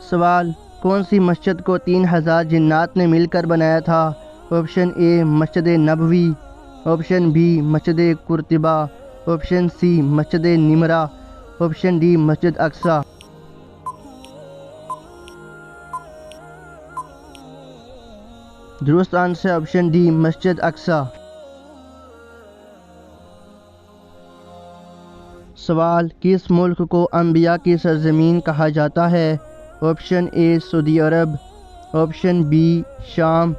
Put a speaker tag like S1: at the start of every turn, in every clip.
S1: سوال: کون سی مسجد کو 3000 جنات نے مل کر بنایا تھا؟ آپشن اے مسجد نبوی، آپشن بی مسجد قرطبہ، آپشن سی مسجد نمرہ، آپشن ڈی مسجد اقصی۔ درست آنسر آپشن ڈی مسجد اقصی۔ سوال: کس ملک کو انبیاء کی سرزمین کہا جاتا ہے؟ آپشن اے سعودی عرب، آپشن بی شام،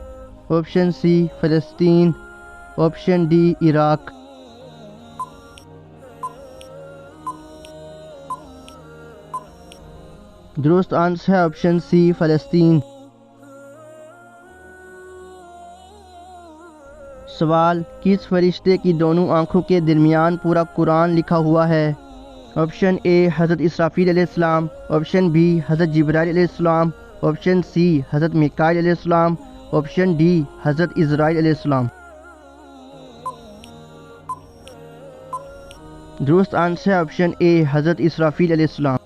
S1: آپشن سی فلسطین، آپشن ڈی عراق۔ درست آنسر ہے آپشن سی فلسطین۔ سوال: کس فرشتے کی دونوں آنکھوں کے درمیان پورا قرآن لکھا ہوا ہے؟ آپشن اے حضرت اسرافیل علیہ السلام، آپشن بی حضرت جبرائیل علیہ السلام، آپشن سی حضرت میکائیل علیہ السلام، آپشن ڈی حضرت عزرائیل علیہ السلام۔ درست آنسر ہے آپشن اے حضرت اسرافیل علیہ السلام۔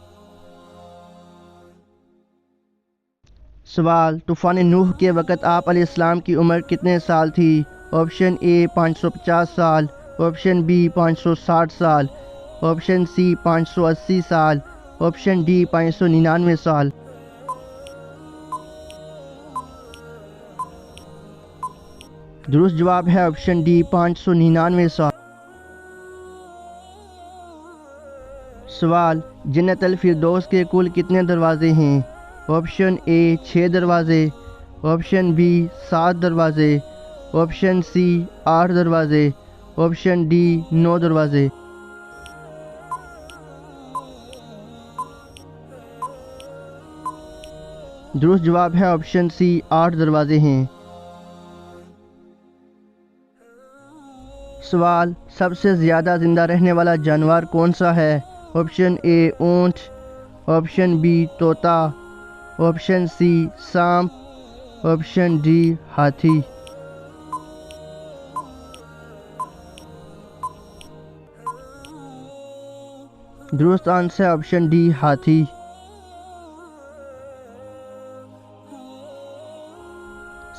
S1: سوال: طوفان نوح کے وقت آپ علیہ السلام کی عمر کتنے سال تھی؟ آپشن اے 550 سال، آپشن بی 560 سال، آپشن سی 580 سال، آپشن ڈی 599 سال۔ درست جواب ہے آپشن ڈی 599 سال۔ سوال: جنت الفردوس کے کل کتنے دروازے ہیں؟ آپشن اے 6 دروازے، آپشن بی 7 دروازے، آپشن سی 8 دروازے، آپشن ڈی 9 دروازے۔ درست جواب ہے آپشن سی 8 دروازے ہیں۔ سوال: سب سے زیادہ زندہ رہنے والا جانور کون سا ہے؟ آپشن اے اونٹ، آپشن بی طوطا، آپشن سی سانپ، آپشن ڈی ہاتھی۔ درست آنسر آپشن ڈی ہاتھی۔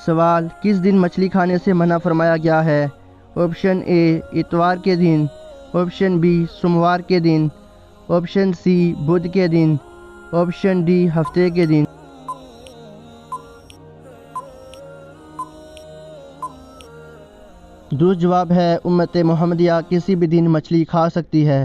S1: سوال: کس دن مچھلی کھانے سے منع فرمایا گیا ہے؟ آپشن اے اتوار کے دن، آپشن بی سوموار کے دن، آپشن سی بدھ کے دن، آپشن ڈی ہفتے کے دن۔ درست جواب ہے امت محمدیہ کسی بھی دن مچھلی کھا سکتی ہے۔